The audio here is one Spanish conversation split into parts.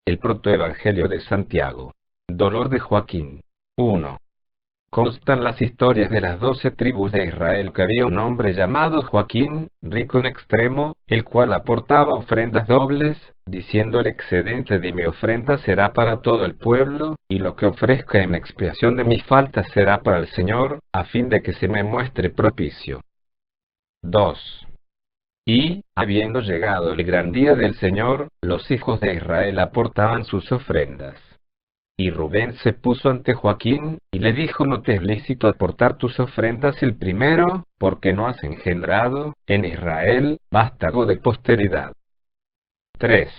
El protoevangelio de Santiago. Dolor de Joaquín. 1. Constan las historias de las 12 tribus de Israel que había un hombre llamado Joaquín, rico en extremo, el cual aportaba ofrendas dobles, diciendo: el excedente de mi ofrenda será para todo el pueblo, y lo que ofrezca en expiación de mis faltas será para el Señor, a fin de que se me muestre propicio. 2. Y, habiendo llegado el gran día del Señor, los hijos de Israel aportaban sus ofrendas. Y Rubén se puso ante Joaquín, y le dijo: no te es lícito aportar tus ofrendas el primero, porque no has engendrado en Israel vástago de posteridad. 3.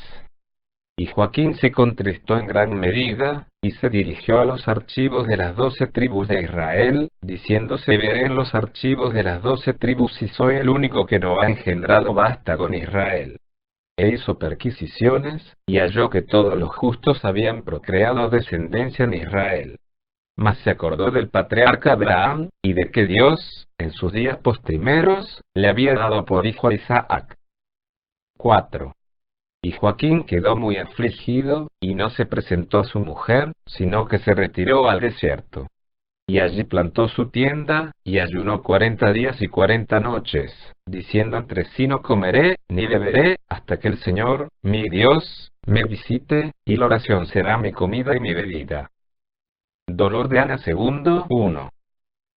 Y Joaquín se contristó en gran medida, y se dirigió a los archivos de las 12 tribus de Israel, diciéndose: veré en los archivos de las 12 tribus si soy el único que no ha engendrado vástago en Israel. E hizo perquisiciones, y halló que todos los justos habían procreado descendencia en Israel. Mas se acordó del patriarca Abraham, y de que Dios, en sus días postrimeros, le había dado por hijo a Isaac. 4. Y Joaquín quedó muy afligido, y no se presentó a su mujer, sino que se retiró al desierto. Y allí plantó su tienda, y ayunó 40 días y 40 noches, diciendo entre sí: no comeré, ni beberé, hasta que el Señor, mi Dios, me visite, y la oración será mi comida y mi bebida. Dolor de Ana. 1.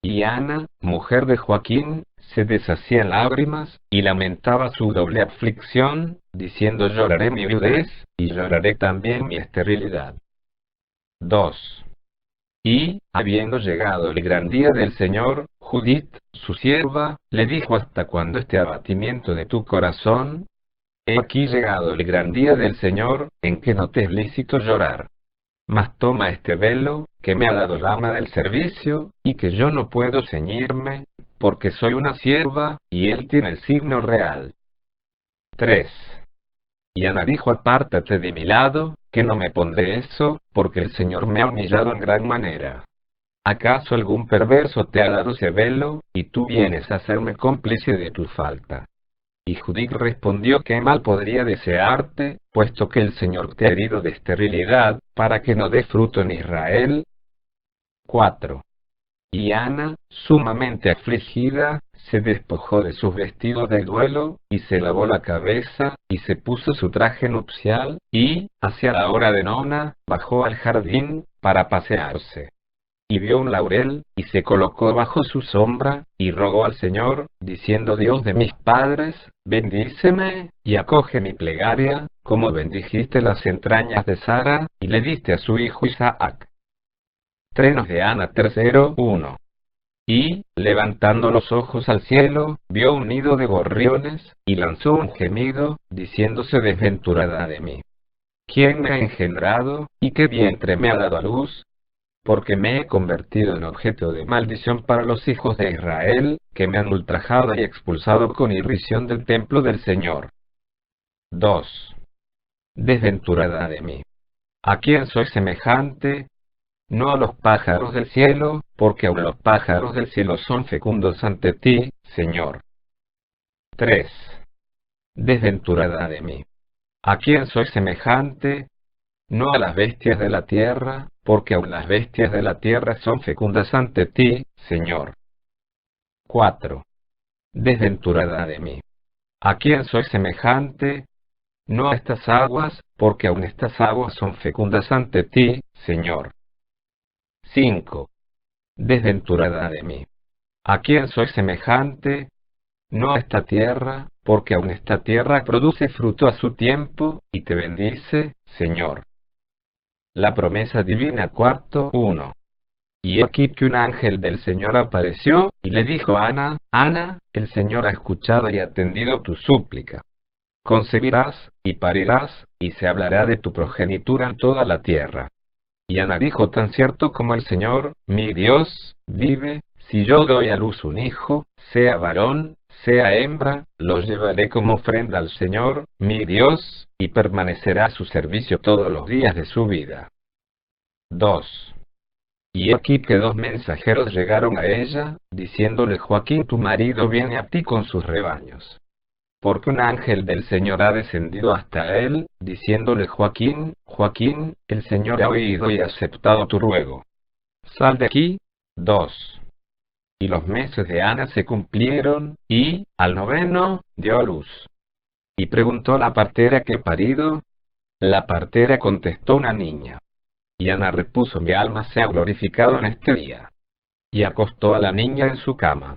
Y Ana, mujer de Joaquín, se deshacía en lágrimas, y lamentaba su doble aflicción, diciendo: lloraré mi viudez, y lloraré también mi esterilidad. 2. Y, habiendo llegado el gran día del Señor, Judith, su sierva, le dijo: ¿hasta cuándo este abatimiento de tu corazón? He aquí llegado el gran día del Señor, en que no te es lícito llorar. Mas toma este velo, que me ha dado el ama del servicio, y que yo no puedo ceñirme, porque soy una sierva, y él tiene el signo real. 3. Y Ana dijo: apártate de mi lado, que no me pondré eso, porque el Señor me ha humillado en gran manera. ¿Acaso algún perverso te ha dado ese velo, y tú vienes a hacerme cómplice de tu falta? Y Judith respondió: ¿qué mal podría desearte, puesto que el Señor te ha herido de esterilidad, para que no dé fruto en Israel? 4. Y Ana, sumamente afligida, se despojó de sus vestidos de duelo, y se lavó la cabeza, y se puso su traje nupcial, y, hacia la hora de nona, bajó al jardín, para pasearse. Y vio un laurel, y se colocó bajo su sombra, y rogó al Señor, diciendo: Dios de mis padres, bendíceme, y acoge mi plegaria, como bendijiste las entrañas de Sara, y le diste a su hijo Isaac. Trenos de Ana. 1. Y, levantando los ojos al cielo, vio un nido de gorriones, y lanzó un gemido, diciéndose: desventurada de mí. ¿Quién me ha engendrado, y qué vientre me ha dado a luz? Porque me he convertido en objeto de maldición para los hijos de Israel, que me han ultrajado y expulsado con irrisión del templo del Señor. 2. Desventurada de mí. ¿A quién soy semejante? No a los pájaros del cielo, porque aun los pájaros del cielo son fecundos ante ti, Señor. 3. Desventurada de mí. ¿A quién soy semejante? No a las bestias de la tierra, porque aun las bestias de la tierra son fecundas ante ti, Señor. 4. Desventurada de mí. ¿A quién soy semejante? No a estas aguas, porque aun estas aguas son fecundas ante ti, Señor. 5. Desventurada de mí. ¿A quién soy semejante? No a esta tierra, porque aun esta tierra produce fruto a su tiempo, y te bendice, Señor. La promesa divina. 1. Y aquí que un ángel del Señor apareció, y le dijo a Ana: Ana, el Señor ha escuchado y atendido tu súplica. Concebirás, y parirás, y se hablará de tu progenitura en toda la tierra. Y Ana dijo: tan cierto como el Señor, mi Dios, vive, si yo doy a luz un hijo, sea varón, sea hembra, lo llevaré como ofrenda al Señor, mi Dios, y permanecerá a su servicio todos los días de su vida. 2. Y aquí que 2 mensajeros llegaron a ella, diciéndole: Joaquín tu marido viene a ti con sus rebaños. porque un ángel del Señor ha descendido hasta él, diciéndole: Joaquín, Joaquín, el Señor ha oído y ha aceptado tu ruego. Sal de aquí. 2. Y los meses de Ana se cumplieron, y, al noveno, dio a luz. Y preguntó la partera: ¿qué he parido? La partera contestó: una niña. Y Ana repuso: mi alma sea glorificado en este día. Y acostó a la niña en su cama.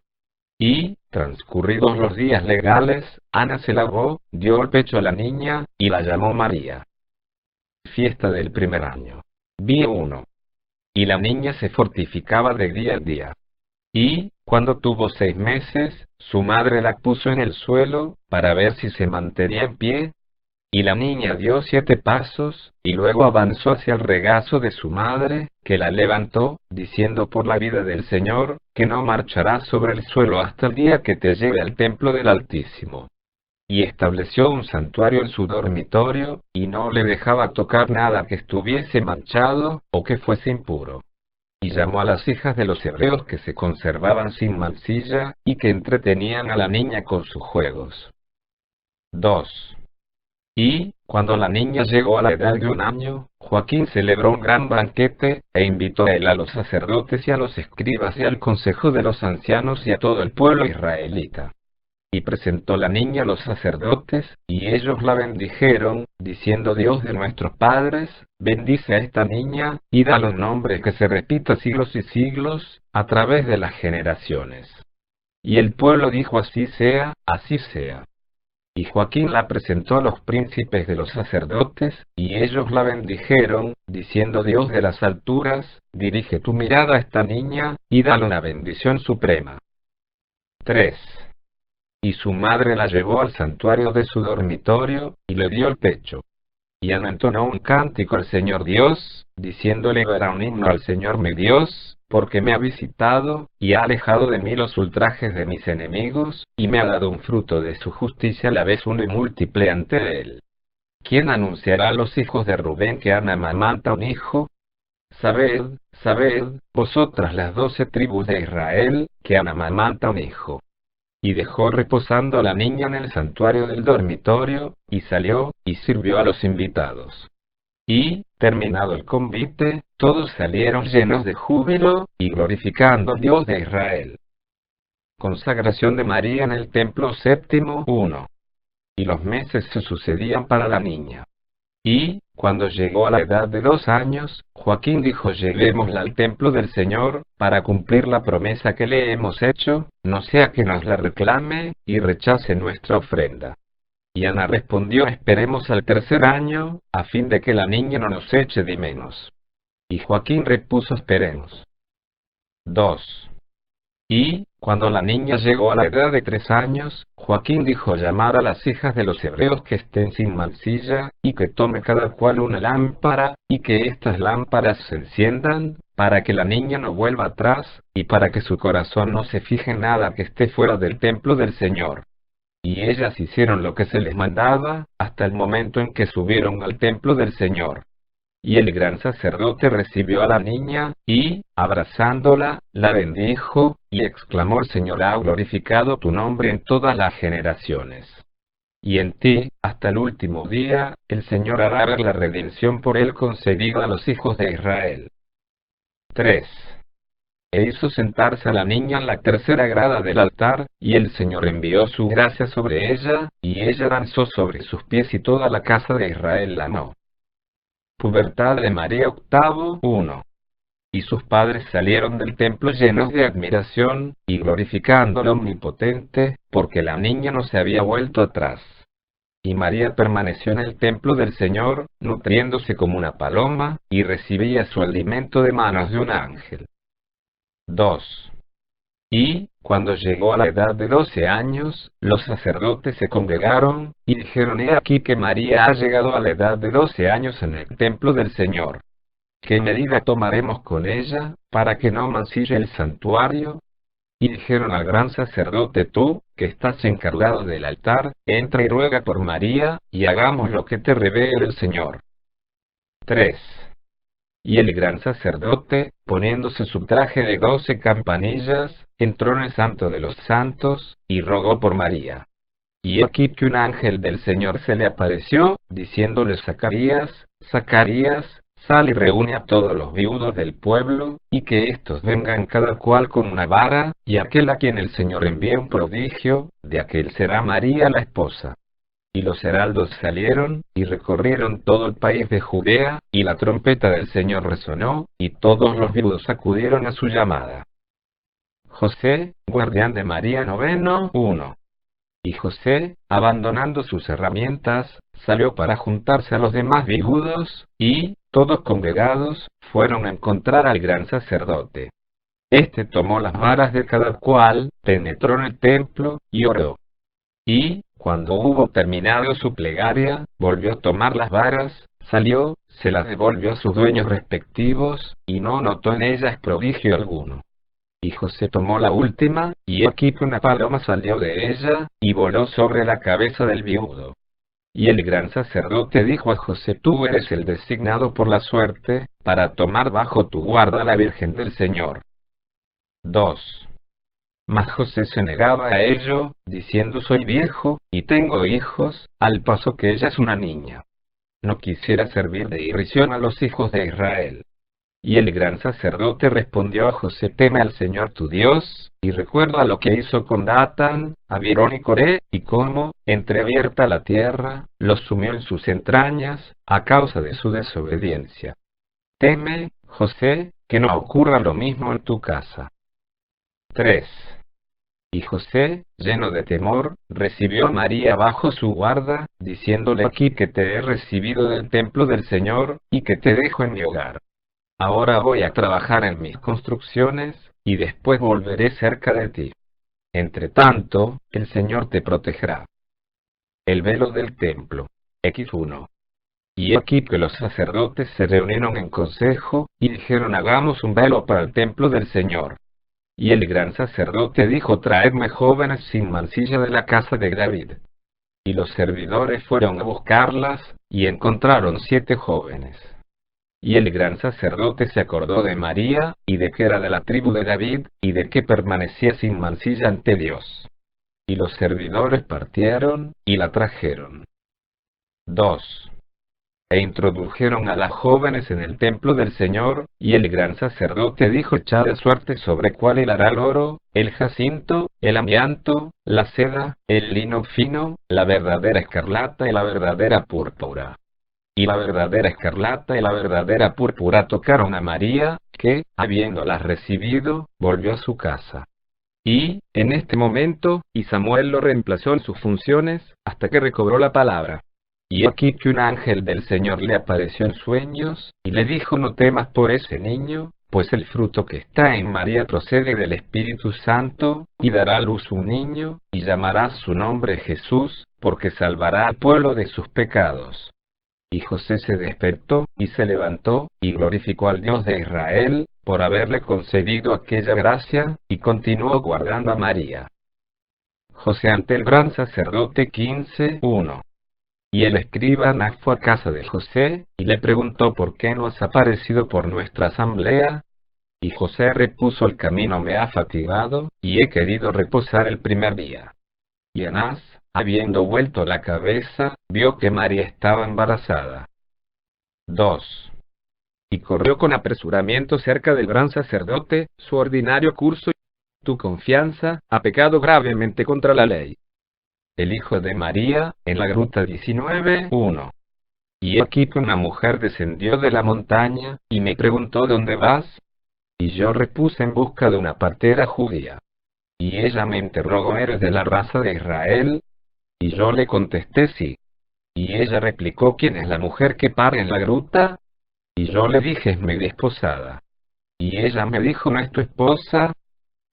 Y, transcurridos los días legales, Ana se lavó, dio el pecho a la niña, y la llamó María. Fiesta del primer año. Día 1. Y la niña se fortificaba de día en día. Y, cuando tuvo 6 meses, su madre la puso en el suelo, para ver si se mantenía en pie. Y la niña dio 7 pasos, y luego avanzó hacia el regazo de su madre, que la levantó, diciendo: por la vida del Señor, que no marcharás sobre el suelo hasta el día que te lleve al templo del Altísimo. Y estableció un santuario en su dormitorio, y no le dejaba tocar nada que estuviese manchado, o que fuese impuro. Y llamó a las hijas de los hebreos que se conservaban sin mancilla, y que entretenían a la niña con sus juegos. 2. Y, cuando la niña llegó a la edad de 1 año, Joaquín celebró un gran banquete, e invitó a él a los sacerdotes y a los escribas y al consejo de los ancianos y a todo el pueblo israelita. Y presentó la niña a los sacerdotes, y ellos la bendijeron, diciendo: Dios de nuestros padres, bendice a esta niña, y dale un nombre que se repita siglos y siglos, a través de las generaciones. Y el pueblo dijo: así sea, así sea. Y Joaquín la presentó a los príncipes de los sacerdotes, y ellos la bendijeron, diciendo: Dios de las alturas, dirige tu mirada a esta niña, y dale una bendición suprema. 3. Y su madre la llevó al santuario de su dormitorio, y le dio el pecho. Y Ana entonó un cántico al Señor Dios, diciéndole: era un himno al Señor mi Dios, porque me ha visitado, y ha alejado de mí los ultrajes de mis enemigos, y me ha dado un fruto de su justicia a la vez uno y múltiple ante él. ¿Quién anunciará a los hijos de Rubén que Ana amamanta un hijo? Sabed, sabed, vosotras las 12 tribus de Israel, que Ana amamanta un hijo. Y dejó reposando a la niña en el santuario del dormitorio, y salió, y sirvió a los invitados. Y, terminado el convite, todos salieron llenos de júbilo, y glorificando al Dios de Israel. Consagración de María en el templo séptimo. 1. Y los meses se sucedían para la niña. Y, cuando llegó a la edad de 2 años, Joaquín dijo: llevémosla al templo del Señor, para cumplir la promesa que le hemos hecho, no sea que nos la reclame, y rechace nuestra ofrenda. Y Ana respondió: esperemos al 3er año, a fin de que la niña no nos eche de menos. Y Joaquín repuso: esperemos. 2. Y, cuando la niña llegó a la edad de 3 años, Joaquín dijo: llamar a las hijas de los hebreos que estén sin mancilla, y que tome cada cual una lámpara, y que estas lámparas se enciendan, para que la niña no vuelva atrás, y para que su corazón no se fije en nada que esté fuera del templo del Señor. Y ellas hicieron lo que se les mandaba, hasta el momento en que subieron al templo del Señor. Y el gran sacerdote recibió a la niña, y, abrazándola, la bendijo, y exclamó: el Señor ha glorificado tu nombre en todas las generaciones. Y en ti, hasta el último día, el Señor hará ver la redención por él concedida a los hijos de Israel. 3. E hizo sentarse a la niña en la 3.ª grada del altar, y el Señor envió su gracia sobre ella, y ella danzó sobre sus pies, y toda la casa de Israel la amó. Pubertad de María 8. 1. Y sus padres salieron del templo llenos de admiración, y glorificando al Omnipotente, porque la niña no se había vuelto atrás. Y María permaneció en el templo del Señor, nutriéndose como una paloma, y recibía su alimento de manos de un ángel. 2. Y, cuando llegó a la edad de 12 años, los sacerdotes se congregaron, y dijeron: he aquí que María ha llegado a la edad de 12 años en el templo del Señor. ¿Qué medida tomaremos con ella, para que no mancille el santuario? Y dijeron al gran sacerdote: tú, que estás encargado del altar, entra y ruega por María, y hagamos lo que te revele el Señor. 3. Y el gran sacerdote, poniéndose su traje de 12 campanillas, entró en el santo de los santos, y rogó por María. Y aquí que un ángel del Señor se le apareció, diciéndole: Zacarías, Zacarías, sal y reúne a todos los viudos del pueblo, y que éstos vengan cada cual con una vara, y aquel a quien el Señor envíe un prodigio, de aquel será María la esposa. Y los heraldos salieron, y recorrieron todo el país de Judea, y la trompeta del Señor resonó, y todos los viudos acudieron a su llamada. José, guardián de María, noveno 1. Y José, abandonando sus herramientas, salió para juntarse a los demás viudos, y, todos congregados, fueron a encontrar al gran sacerdote. Este tomó las varas de cada cual, penetró en el templo, y oró. Y, cuando hubo terminado su plegaria, volvió a tomar las varas, salió, se las devolvió a sus dueños respectivos, y no notó en ellas prodigio alguno. Y José tomó la última, y aquí que una paloma salió de ella, y voló sobre la cabeza del viudo. Y el gran sacerdote dijo a José: Tú eres el designado por la suerte, para tomar bajo tu guarda a la Virgen del Señor. 2. Mas José se negaba a ello, diciendo: Soy viejo, y tengo hijos, al paso que ella es una niña. No quisiera servir de irrisión a los hijos de Israel. Y el gran sacerdote respondió a José: Teme al Señor tu Dios, y recuerda lo que hizo con Datán, Abirón y Coré, y cómo, entreabierta la tierra, los sumió en sus entrañas, a causa de su desobediencia. Teme, José, que no ocurra lo mismo en tu casa. 3. Y José, lleno de temor, recibió a María bajo su guarda, diciéndole: Aquí que te he recibido del templo del Señor, y que te dejo en mi hogar. Ahora voy a trabajar en mis construcciones, y después volveré cerca de ti. Entre tanto, el Señor te protegerá. El velo del templo. X1. Y aquí que los sacerdotes se reunieron en consejo, y dijeron: Hagamos un velo para el templo del Señor. Y el gran sacerdote dijo: Traedme jóvenes sin mancilla de la casa de David. Y los servidores fueron a buscarlas, y encontraron 7 jóvenes. Y el gran sacerdote se acordó de María, y de que era de la tribu de David, y de que permanecía sin mancilla ante Dios. Y los servidores partieron, y la trajeron. 2. E introdujeron a las jóvenes en el templo del Señor, y el gran sacerdote dijo: Echad de suerte sobre cuál hilará el oro, el jacinto, el amianto, la seda, el lino fino, la verdadera escarlata y la verdadera púrpura. Y la verdadera escarlata y la verdadera púrpura tocaron a María, que, habiéndolas recibido, volvió a su casa. Y, en este momento, Samuel lo reemplazó en sus funciones, hasta que recobró la palabra. Y aquí que un ángel del Señor le apareció en sueños, y le dijo: No temas por ese niño, pues el fruto que está en María procede del Espíritu Santo, y dará a luz un niño, y llamarás su nombre Jesús, porque salvará al pueblo de sus pecados. Y José se despertó, y se levantó, y glorificó al Dios de Israel, por haberle concedido aquella gracia, y continuó guardando a María. José ante el gran sacerdote 15:1. Y el escriba Anás fue a casa de José, y le preguntó: ¿Por qué no has aparecido por nuestra asamblea? Y José repuso: El camino me ha fatigado, y he querido reposar el primer día. Y Anás, habiendo vuelto la cabeza, vio que María estaba embarazada. 2. Y corrió con apresuramiento cerca del gran sacerdote, su ordinario curso, y tu confianza ha pecado gravemente contra la ley. El hijo de María, en la gruta 19:1. Y aquí que una mujer descendió de la montaña, y me preguntó: ¿Dónde vas? Y yo repuse: En busca de una partera judía. Y ella me interrogó: ¿Eres de la raza de Israel? Y yo le contesté: sí. Y ella replicó: ¿Quién es la mujer que para en la gruta? Y yo le dije: Es mi desposada. Y ella me dijo: ¿No es tu esposa?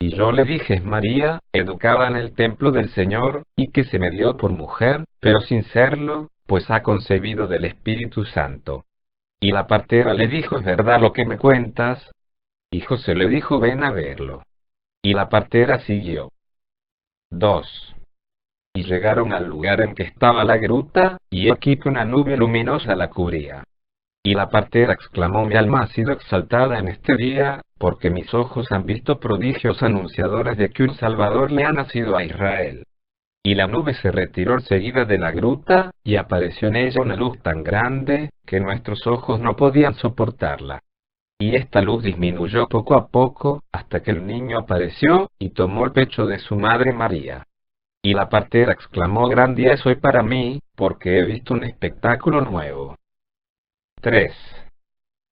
Y yo le dije: Es María, educada en el templo del Señor, y que se me dio por mujer, pero sin serlo, pues ha concebido del Espíritu Santo. Y la partera le dijo: ¿Es verdad lo que me cuentas? Y José le dijo: Ven a verlo. Y la partera siguió. 2. Y llegaron al lugar en que estaba la gruta, y aquí que una nube luminosa la cubría. Y la partera exclamó: Mi alma ha sido exaltada en este día, porque mis ojos han visto prodigios anunciadores de que un Salvador le ha nacido a Israel. Y la nube se retiró enseguida de la gruta, y apareció en ella una luz tan grande, que nuestros ojos no podían soportarla. Y esta luz disminuyó poco a poco, hasta que el niño apareció, y tomó el pecho de su madre María. Y la partera exclamó: gran día es hoy para mí, porque he visto un espectáculo nuevo. 3.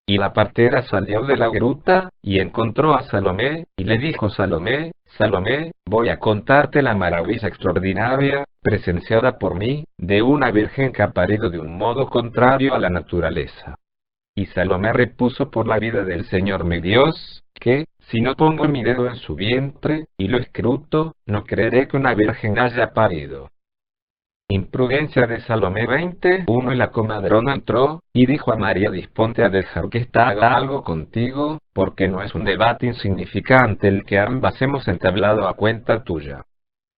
Y la partera salió de la gruta, y encontró a Salomé, y le dijo: Salomé, Salomé, voy a contarte la maravilla extraordinaria, presenciada por mí, de una virgen que ha parido de un modo contrario a la naturaleza. Y Salomé repuso por la vida del Señor mi Dios, que, si no pongo mi dedo en su vientre, y lo escruto, no creeré que una virgen haya parido. Imprudencia de Salomé 21. Y la comadrona entró, y dijo a María: disponte a dejar que ésta haga algo contigo, porque no es un debate insignificante el que ambas hemos entablado a cuenta tuya.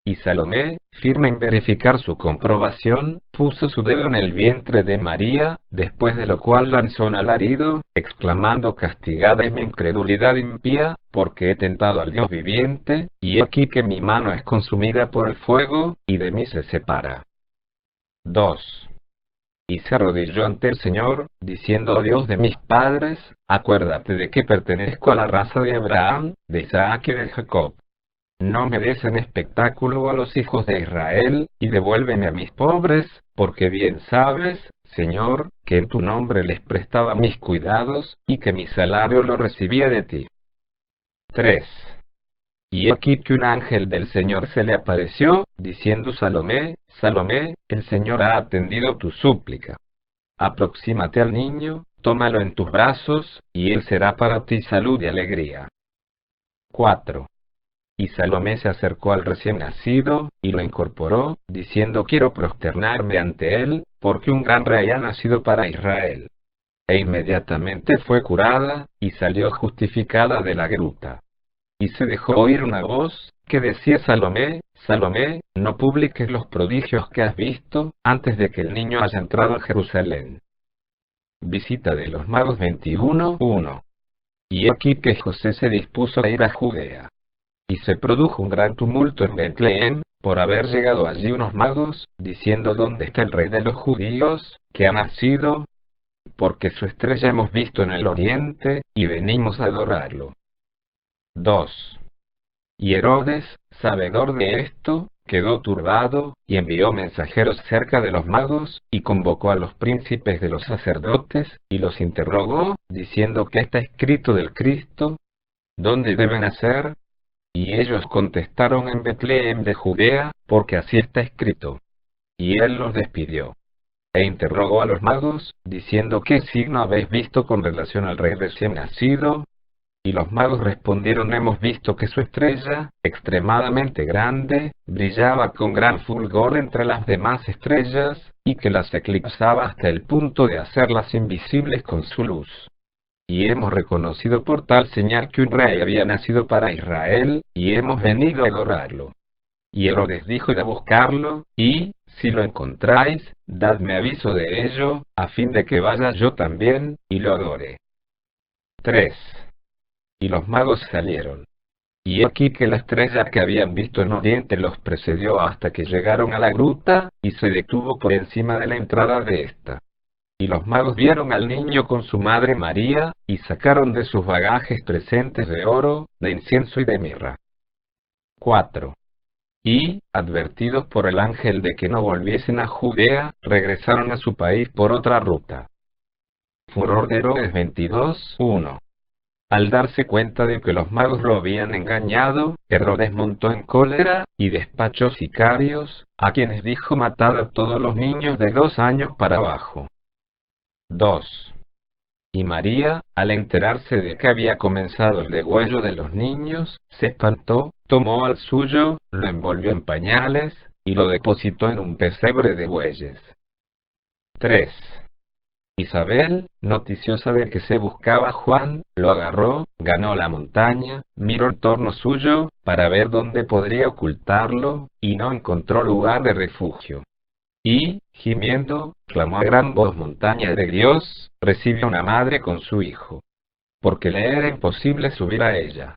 Y Salomé, firme en verificar su comprobación, puso su dedo en el vientre de María, después de lo cual lanzó un alarido, exclamando: castigada es mi incredulidad impía, porque he tentado al Dios viviente, y he aquí que mi mano es consumida por el fuego, y de mí se separa. 2. Y se arrodilló ante el Señor, diciendo: oh Dios de mis padres, acuérdate de que pertenezco a la raza de Abraham, de Isaac y de Jacob. No me des en espectáculo a los hijos de Israel, y devuélveme a mis pobres, porque bien sabes, Señor, que en tu nombre les prestaba mis cuidados, y que mi salario lo recibía de ti. 3. Y aquí que un ángel del Señor se le apareció, diciendo: Salomé, Salomé, el Señor ha atendido tu súplica. Aproxímate al niño, tómalo en tus brazos, y él será para ti salud y alegría. 4. Y Salomé se acercó al recién nacido, y lo incorporó, diciendo: quiero prosternarme ante él, porque un gran rey ha nacido para Israel. E inmediatamente fue curada, y salió justificada de la gruta. Y se dejó oír una voz, que decía: Salomé, Salomé, no publiques los prodigios que has visto, antes de que el niño haya entrado a Jerusalén. Visita de los magos 21:1. Y aquí que José se dispuso a ir a Judea. Y se produjo un gran tumulto en Betlehem, por haber llegado allí unos magos, diciendo: ¿dónde está el rey de los judíos, que ha nacido? Porque su estrella hemos visto en el oriente, y venimos a adorarlo. 2. Y Herodes, sabedor de esto, quedó turbado, y envió mensajeros cerca de los magos, y convocó a los príncipes de los sacerdotes, y los interrogó, diciendo: ¿qué está escrito del Cristo? ¿Dónde debe nacer? Y ellos contestaron: en Betlehem de Judea, porque así está escrito. Y él los despidió. E interrogó a los magos, diciendo: ¿qué signo habéis visto con relación al rey recién nacido? Y los magos respondieron: hemos visto que su estrella, extremadamente grande, brillaba con gran fulgor entre las demás estrellas, y que las eclipsaba hasta el punto de hacerlas invisibles con su luz. Y hemos reconocido por tal señal que un rey había nacido para Israel, y hemos venido a adorarlo. Y Herodes dijo: id a buscarlo, y, si lo encontráis, dadme aviso de ello, a fin de que vaya yo también, y lo adore. 3. Y los magos salieron. Y aquí que la estrella que habían visto en oriente los precedió hasta que llegaron a la gruta, y se detuvo por encima de la entrada de esta. Y los magos vieron al niño con su madre María, y sacaron de sus bagajes presentes de oro, de incienso y de mirra. 4. Y, advertidos por el ángel de que no volviesen a Judea, regresaron a su país por otra ruta. Furor de Herodes 22:1. Al darse cuenta de que los magos lo habían engañado, Herodes montó en cólera, y despachó sicarios, a quienes dijo: matad a todos los niños de 2 años para abajo. 2. Y María, al enterarse de que había comenzado el degüello de los niños, se espantó, tomó al suyo, lo envolvió en pañales, y lo depositó en un pesebre de bueyes. 3. Isabel, noticiosa de que se buscaba a Juan, lo agarró, ganó la montaña, miró en torno suyo, para ver dónde podría ocultarlo, y no encontró lugar de refugio. Y, gimiendo, clamó a gran voz: montaña de Dios, recibe a una madre con su hijo. Porque le era imposible subir a ella.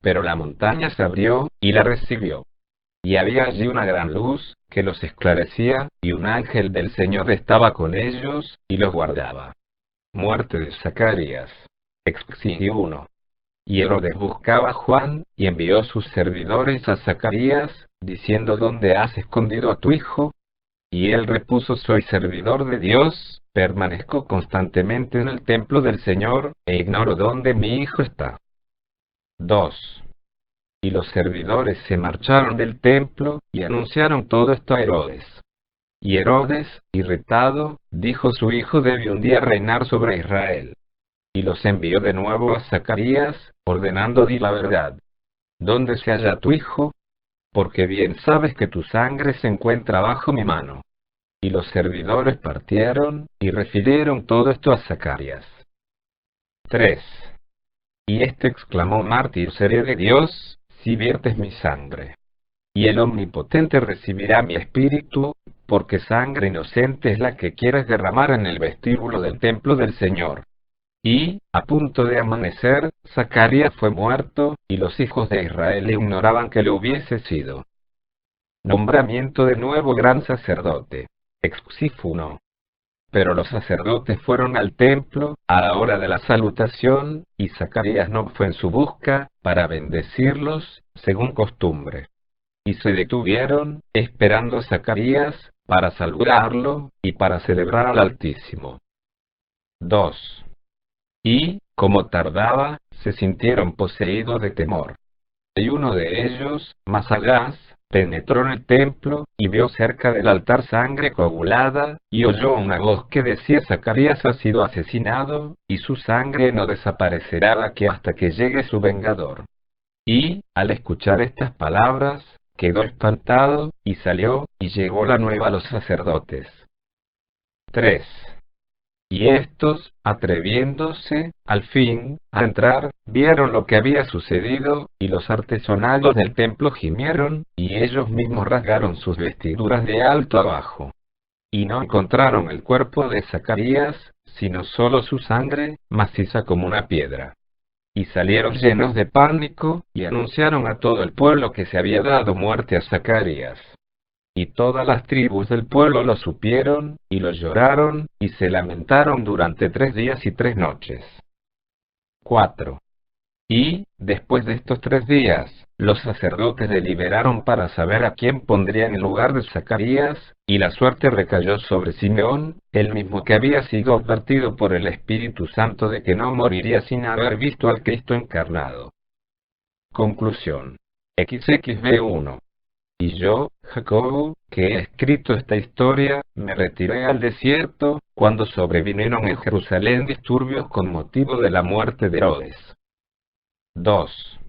Pero la montaña se abrió, y la recibió. Y había allí una gran luz, que los esclarecía, y un ángel del Señor estaba con ellos, y los guardaba. Muerte de Zacarías. Exi 1. Y Herodes buscaba a Juan, y envió sus servidores a Zacarías, diciendo: ¿Dónde has escondido a tu hijo? Y él repuso: Soy servidor de Dios, permanezco constantemente en el templo del Señor, e ignoro dónde mi hijo está. 2. Y los servidores se marcharon del templo, y anunciaron todo esto a Herodes. Y Herodes, irritado, dijo: Su hijo debe un día reinar sobre Israel. Y los envió de nuevo a Zacarías, ordenando: Di la verdad. ¿Dónde se halla tu hijo? Porque bien sabes que tu sangre se encuentra bajo mi mano. Y los servidores partieron, y refirieron todo esto a Zacarías. 3. Y éste exclamó: Mártir seré de Dios, si viertes mi sangre. Y el Omnipotente recibirá mi espíritu, porque sangre inocente es la que quieres derramar en el vestíbulo del templo del Señor. Y, a punto de amanecer, Zacarías fue muerto, y los hijos de Israel ignoraban que lo hubiese sido. Nombramiento de nuevo gran sacerdote. Excusif 1. Pero los sacerdotes fueron al templo, a la hora de la salutación, y Zacarías no fue en su busca, para bendecirlos, según costumbre. Y se detuvieron, esperando a Zacarías, para saludarlo, y para celebrar al Altísimo. 2. Y, como tardaba, se sintieron poseídos de temor. Y uno de ellos, más sagaz, penetró en el templo, y vio cerca del altar sangre coagulada, y oyó una voz que decía: Zacarías ha sido asesinado, y su sangre no desaparecerá de aquí hasta que llegue su vengador. Y, al escuchar estas palabras, quedó espantado, y salió, y llegó la nueva a los sacerdotes. 3. Y estos, atreviéndose, al fin, a entrar, vieron lo que había sucedido, y los artesonados del templo gimieron, y ellos mismos rasgaron sus vestiduras de alto abajo. Y no encontraron el cuerpo de Zacarías, sino solo su sangre, maciza como una piedra. Y salieron llenos de pánico, y anunciaron a todo el pueblo que se había dado muerte a Zacarías. Y todas las tribus del pueblo lo supieron, y lo lloraron, y se lamentaron durante 3 días y 3 noches. 4. Y, después de estos 3 días, los sacerdotes deliberaron para saber a quién pondrían en lugar de Zacarías, y la suerte recayó sobre Simeón, el mismo que había sido advertido por el Espíritu Santo de que no moriría sin haber visto al Cristo encarnado. Conclusión. XXB1. Y yo, Jacobo, que he escrito esta historia, me retiré al desierto, cuando sobrevinieron en Jerusalén disturbios con motivo de la muerte de Herodes. 2.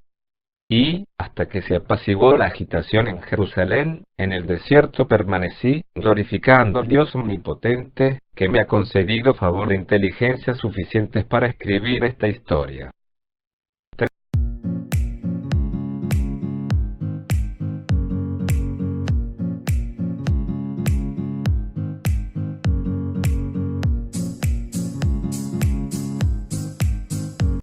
Y, hasta que se apaciguó la agitación en Jerusalén, en el desierto permanecí, glorificando al Dios omnipotente, que me ha concedido favor de inteligencia suficientes para escribir esta historia.